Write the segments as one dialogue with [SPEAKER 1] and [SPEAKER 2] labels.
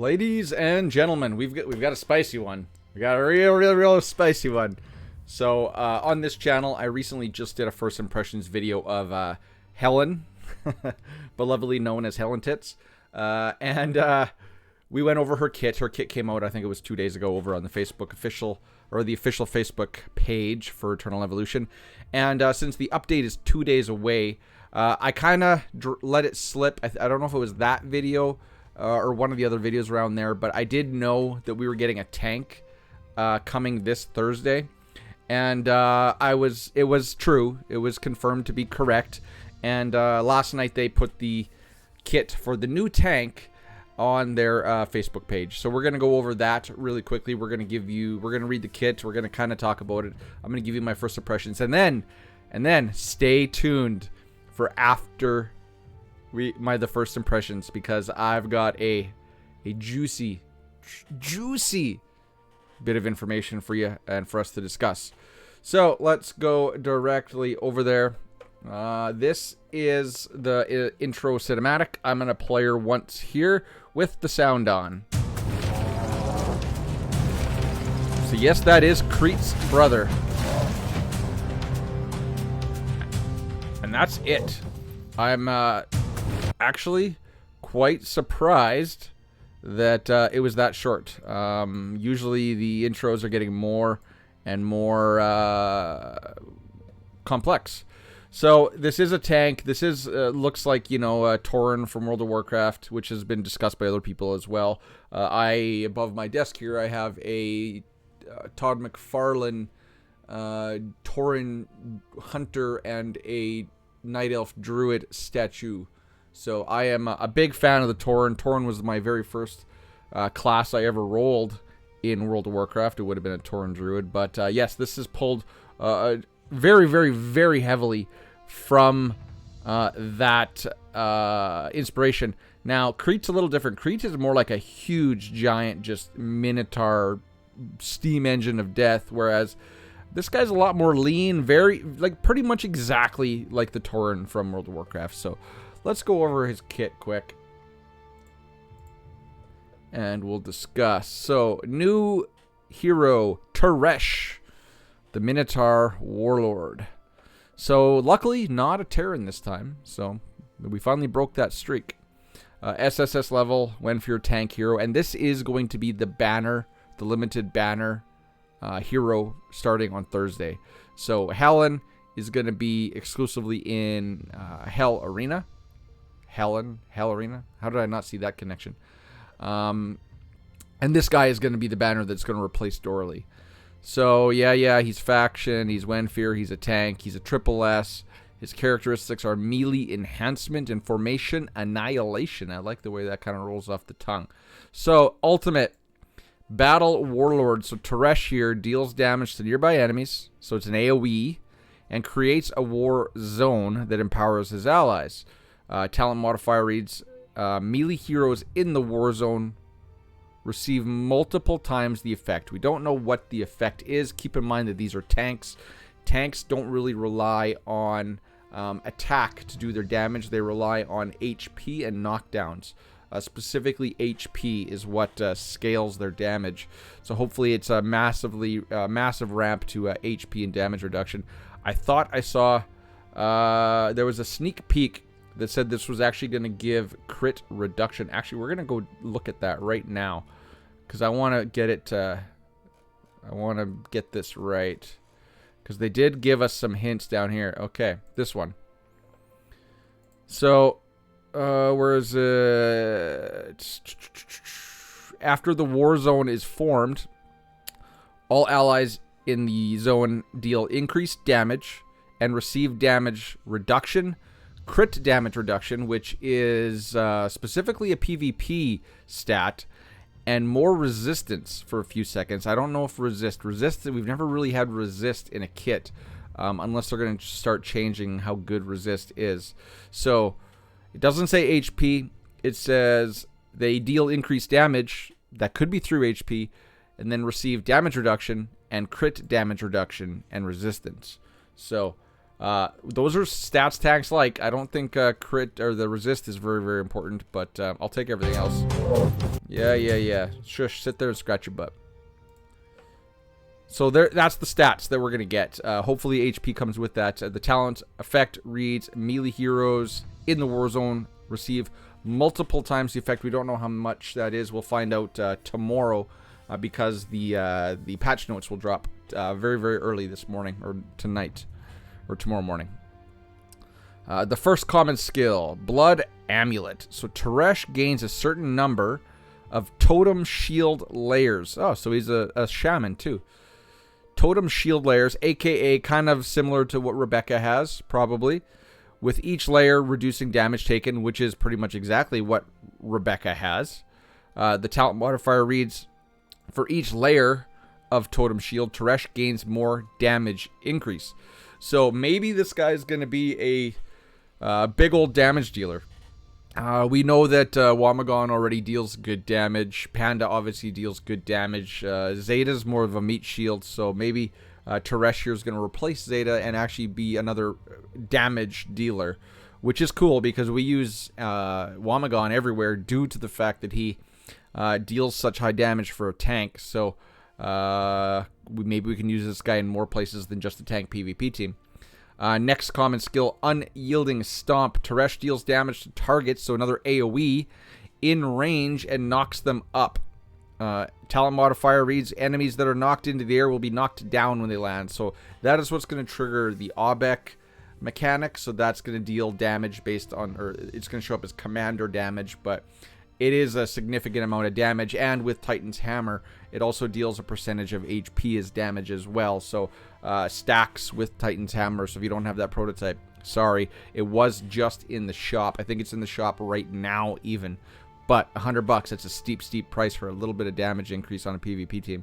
[SPEAKER 1] Ladies and gentlemen, we've got a spicy one. We got a real spicy one. So on this channel, I recently just did a first impressions video of Helen, belovedly known as Helen Tits, and we went over her kit. Her kit came out, I think it was 2 days ago, over on the Facebook official Facebook page for Eternal Evolution. And since the update is 2 days away, I kind of let it slip. I don't know if it was that video or one of the other videos around there, but I did know that we were getting a tank coming this Thursday, and it was true. It was confirmed to be correct. And last night they put the kit for the new tank on their Facebook page. So we're gonna go over that really quickly. We're gonna read the kit. We're gonna kind of talk about it. I'm gonna give you my first impressions, and then stay tuned for after the first impressions, because I've got a juicy bit of information for you and for us to discuss. So let's go directly over there. This is the intro cinematic. I'm gonna play her once here with the sound on. So yes, that is Crete's brother. And that's it. I'm actually quite surprised that it was that short. Usually the intros are getting more and more complex. So this is a tank. This is looks like, you know, a Tauren from World of Warcraft, which has been discussed by other people as well. Above my desk here, I have a Todd McFarlane Tauren hunter and a Night Elf Druid statue. So I am a big fan of the Tauren. Tauren was my very first class I ever rolled in World of Warcraft. It would have been a Tauren Druid. But yes, this is pulled very, very, very heavily from that inspiration. Now, Crete's a little different. Crete is more like a huge, giant, just minotaur steam engine of death, whereas this guy's a lot more lean, pretty much exactly like the Tauren from World of Warcraft. So let's go over his kit quick, and we'll discuss. So, new hero, Teresh, the Minotaur Warlord. So, luckily, not a Terran this time. So, we finally broke that streak. SSS level, when for your tank hero. And this is going to be the banner, the limited banner hero starting on Thursday. So, Helen is going to be exclusively in Hell Arena. Hell Arena? How did I not see that connection? And this guy is going to be the banner that's going to replace Dorley. So, yeah, he's faction, he's Wenfear, he's a tank, he's a triple S. His characteristics are melee enhancement and formation annihilation. I like the way that kind of rolls off the tongue. So, ultimate battle warlord. So, Taresh here deals damage to nearby enemies. So, it's an AoE. And creates a war zone that empowers his allies. Talent modifier reads, melee heroes in the war zone receive multiple times the effect. We don't know what the effect is. Keep in mind that these are tanks. Tanks don't really rely on attack to do their damage. They rely on HP and knockdowns. Specifically, HP is what scales their damage. So hopefully it's a massive ramp to HP and damage reduction. I thought I saw there was a sneak peek that said this was actually going to give crit reduction. Actually, we're going to go look at that right now, because I want to get it. I want to get this right, because they did give us some hints down here. Okay, this one. So, where is it? After the war zone is formed, all allies in the zone deal increased damage and receive damage reduction, crit damage reduction, which is specifically a PvP stat, and more resistance for a few seconds. I don't know if resist, we've never really had resist in a kit, unless they're going to start changing how good resist is. So it doesn't say HP. It says they deal increased damage, that could be through HP, and then receive damage reduction and crit damage reduction and resistance. So Those are stats tanks like. I don't think crit or the resist is very, very important, but I'll take everything else. Yeah. Shush, sit there and scratch your butt. So that's the stats that we're going to get. Hopefully HP comes with that. The talent effect reads melee heroes in the war zone receive multiple times the effect. We don't know how much that is. We'll find out tomorrow because the patch notes will drop very, very early this morning or tonight or tomorrow morning. The first common skill, Blood Amulet. So Teresh gains a certain number of totem shield layers. Oh, so he's a shaman too. Totem shield layers, aka kind of similar to what Rebecca has, probably, with each layer reducing damage taken, which is pretty much exactly what Rebecca has. The talent modifier reads, for each layer of totem shield, Teresh gains more damage increase. So maybe this guy's going to be a big old damage dealer. We know that Wamagon already deals good damage. Panda obviously deals good damage. Zeta's more of a meat shield, so maybe Teresh here is going to replace Zeta and actually be another damage dealer, which is cool because we use Wamagon everywhere due to the fact that he deals such high damage for a tank. So maybe we can use this guy in more places than just the tank PvP team. Next common skill, Unyielding Stomp. Teresh deals damage to targets, so another AoE, in range and knocks them up. Talent modifier reads, enemies that are knocked into the air will be knocked down when they land. So that is what's going to trigger the Aubec mechanic. So that's going to deal damage based on, or it's going to show up as commander damage, but it is a significant amount of damage. And with Titan's Hammer, it also deals a percentage of HP as damage as well. So stacks with Titan's Hammer. So if you don't have that prototype, sorry, it was just in the shop. I think it's in the shop right now even. But $100, that's a steep price for a little bit of damage increase on a PvP team.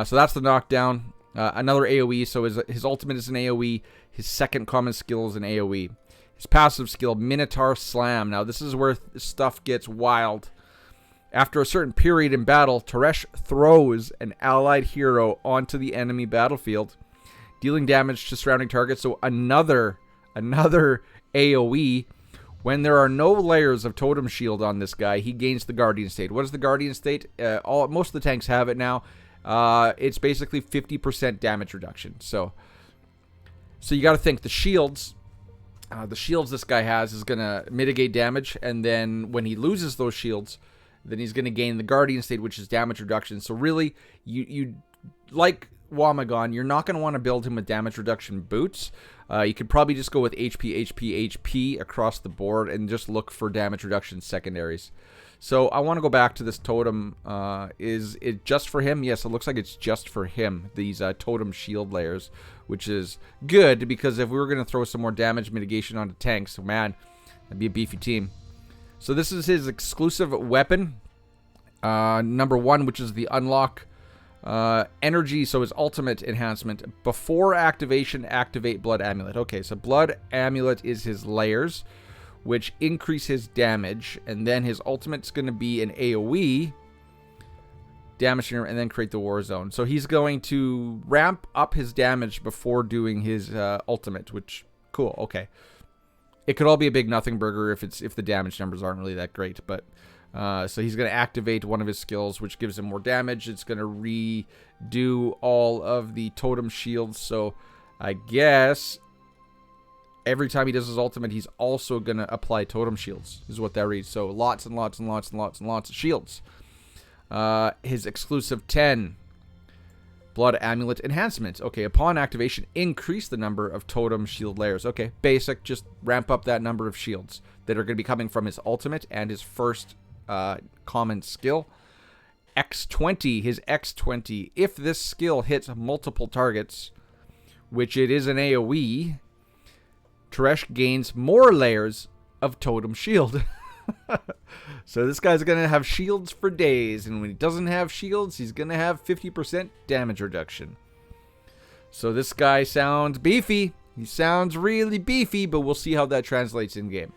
[SPEAKER 1] So that's the knockdown. Another AoE, so his ultimate is an AoE. His second common skill is an AoE. His passive skill, Minotaur Slam. Now this is where stuff gets wild. After a certain period in battle, Teresh throws an allied hero onto the enemy battlefield, dealing damage to surrounding targets. So another AoE. When there are no layers of totem shield on this guy, he gains the Guardian State. What is the Guardian State? Most of the tanks have it now. It's basically 50% damage reduction. So you got to think the shields this guy has is going to mitigate damage, and then when he loses those shields, then he's going to gain the Guardian State, which is damage reduction. So really, you like Wamagon, you're not going to want to build him with damage reduction boots. You could probably just go with HP across the board and just look for damage reduction secondaries. So I want to go back to this totem. Is it just for him? Yes, it looks like it's just for him, these totem shield layers, which is good because if we were going to throw some more damage mitigation onto tanks, man, that'd be a beefy team. So this is his exclusive weapon, number 1, which is the unlock energy, so his ultimate enhancement. Before activation, activate Blood Amulet. Okay, so Blood Amulet is his layers, which increase his damage, and then his ultimate's going to be an AoE, damage and then create the war zone. So he's going to ramp up his damage before doing his ultimate, which, cool, okay. It could all be a big nothing burger if the damage numbers aren't really that great, but so he's going to activate one of his skills, which gives him more damage. It's going to redo all of the totem shields. So I guess every time he does his ultimate, he's also going to apply totem shields, is what that reads. So lots and lots and lots and lots and lots of shields. His exclusive 10, Blood Amulet Enhancement. Okay, upon activation, increase the number of totem shield layers. Okay, basic, just ramp up that number of shields that are going to be coming from his ultimate and his first common skill. X20, his X20. If this skill hits multiple targets, which it is an AoE, Teresh gains more layers of totem shield. So this guy's going to have shields for days, and when he doesn't have shields, he's going to have 50% damage reduction. So this guy sounds beefy. He sounds really beefy, but we'll see how that translates in game.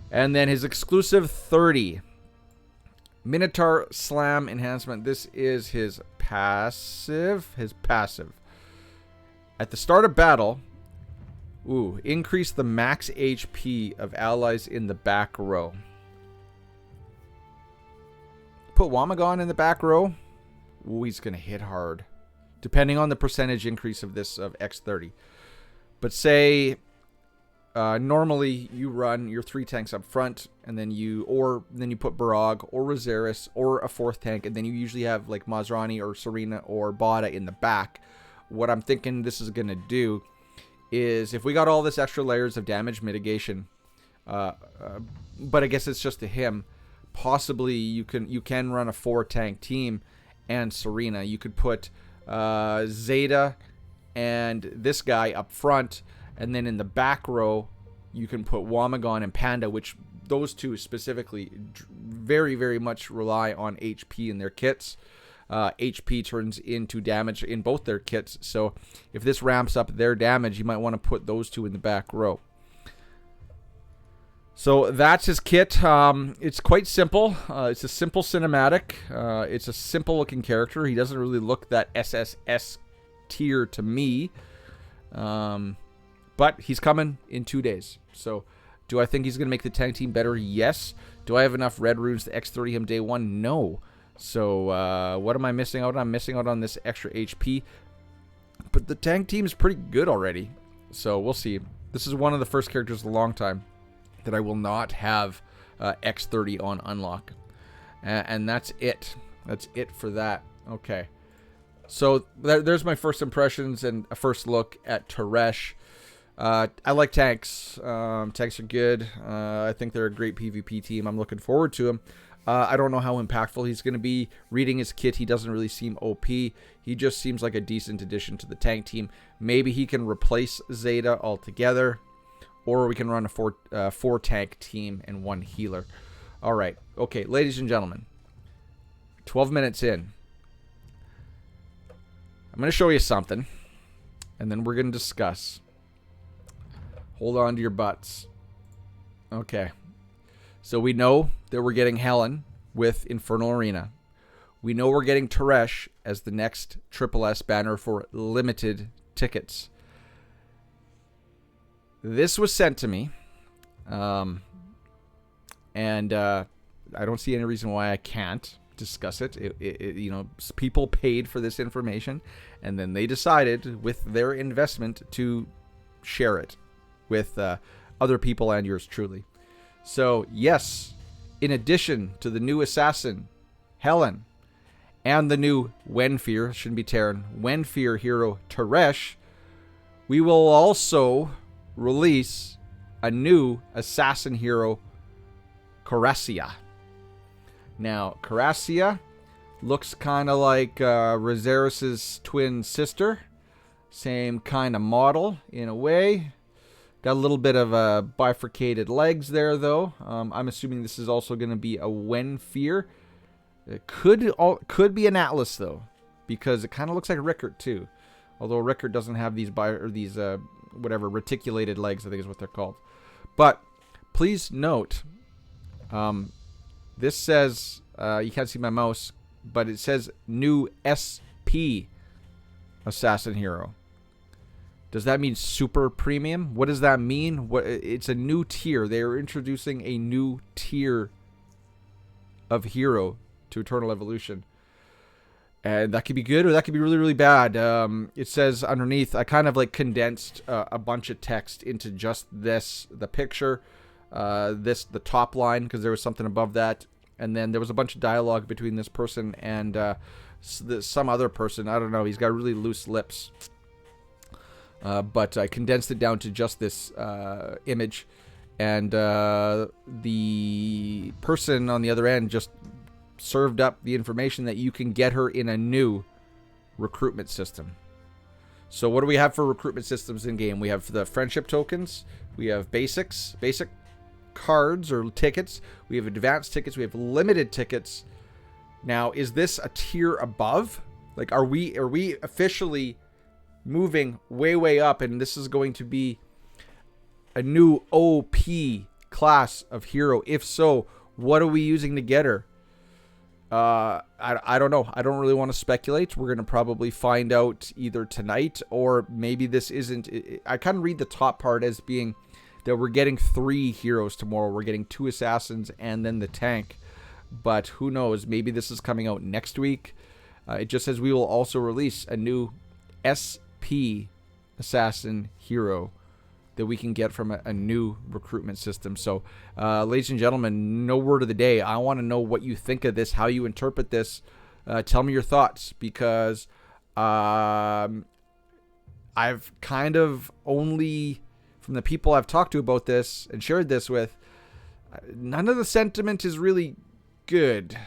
[SPEAKER 1] And then his exclusive 30, Minotaur Slam Enhancement. This is his passive. At the start of battle, Ooh, increase the max HP of allies in the back row. Put Wamagon in the back row. Ooh, he's going to hit hard. Depending on the percentage increase of this of X30. But say normally you run your 3 tanks up front, and then you put Barag or Rosaris or a 4th tank, and then you usually have like Mazrani or Serena or Bada in the back. What I'm thinking this is going to do is, if we got all this extra layers of damage mitigation, but I guess it's just to him, possibly you can run a 4 tank team and Serena. You could put Zeta and this guy up front, and then in the back row you can put Wamagon and Panda, which those two specifically very, very much rely on HP in their kits. HP turns into damage in both their kits, so if this ramps up their damage, you might want to put those two in the back row. So that's his kit. It's quite simple. It's a simple cinematic. It's a simple looking character. He doesn't really look that SSS tier to me. But he's coming in 2 days. So do I think he's going to make the tank team better? Yes. Do I have enough red runes to X30 him day one? No. So what am I missing out on? I'm missing out on this extra HP. But the tank team is pretty good already. So we'll see. This is one of the first characters in a long time that I will not have X30 on unlock. And that's it. That's it for that. Okay. So there's my first impressions and a first look at Teresh. I like tanks. Tanks are good. I think they're a great PvP team. I'm looking forward to him. I don't know how impactful he's going to be. Reading his kit, he doesn't really seem OP. He just seems like a decent addition to the tank team. Maybe he can replace Zeta altogether. Or we can run a 4 tank team and 1 healer. All right. Okay, ladies and gentlemen. 12 minutes in. I'm going to show you something. And then we're going to discuss. Hold on to your butts. Okay. So we know that we're getting Helen with Infernal Arena. We know we're getting Taresh as the next Triple S banner for limited tickets. This was sent to me, and I don't see any reason why I can't discuss it. You know, people paid for this information, and then they decided with their investment to share it with other people and yours truly. So, yes, in addition to the new assassin, Helen, and the new Wenfear, shouldn't be Terran, Wenfear hero, Taresh, we will also release a new assassin hero, Carasia. Now, Carasia looks kind of like Rosaris' twin sister. Same kind of model in a way. Got a little bit of bifurcated legs there, though. I'm assuming this is also going to be a Wenfear. It could be an Atlas, though, because it kind of looks like Rickert, too. Although Rickert doesn't have these whatever reticulated legs, I think is what they're called. But please note, this says you can't see my mouse, but it says new SP assassin hero. Does that mean super premium? What does that mean? It's a new tier. They are introducing a new tier of hero to Eternal Evolution. And that could be good or that could be really, really bad. It says underneath, I kind of like condensed a bunch of text into just this, the picture, the top line, because there was something above that. And then there was a bunch of dialogue between this person and some other person. I don't know. He's got really loose lips. But I condensed it down to just this image. And the person on the other end just served up the information that you can get her in a new recruitment system. So what do we have for recruitment systems in game? We have the friendship tokens, we have basic cards or tickets, we have advanced tickets, we have limited tickets. Now, is this a tier above? Like, are we officially moving way up, and this is going to be a new OP class of hero? If so, what are we using to get her? I don't know. I don't really want to speculate. We're going to probably find out either tonight, or maybe this isn't. I kind of read the top part as being that we're getting 3 heroes tomorrow. We're getting 2 assassins and then the tank. But who knows? Maybe this is coming out next week. It just says we will also release a new SP assassin hero that we can get from a new recruitment system. So, ladies and gentlemen, no word of the day. I want to know what you think of this, how you interpret this. Tell me your thoughts, because I've kind of only, from the people I've talked to about this and shared this with, none of the sentiment is really good,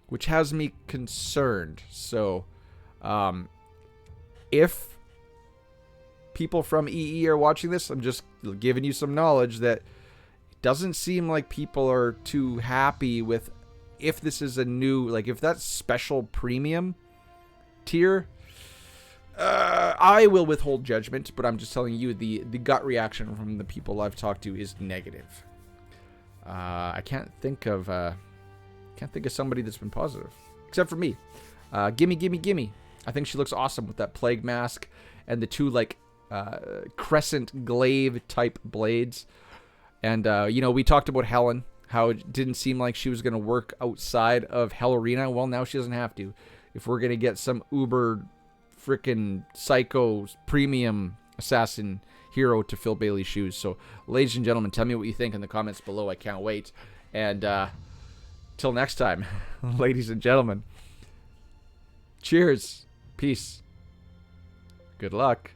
[SPEAKER 1] which has me concerned. So, if people from EE are watching this, I'm just giving you some knowledge that it doesn't seem like people are too happy with if this is a new, like if that's special premium tier. I will withhold judgment, but I'm just telling you the gut reaction from the people I've talked to is negative. I can't think of somebody that's been positive, except for me. Gimme. I think she looks awesome with that plague mask and the 2 like crescent glaive type blades. And we talked about Helen, how it didn't seem like she was going to work outside of Hell Arena. Well, now she doesn't have to. If we're going to get some uber freaking psycho premium assassin hero to fill Bailey's shoes. So, ladies and gentlemen, tell me what you think in the comments below. I can't wait. And till next time, ladies and gentlemen, cheers, peace, good luck.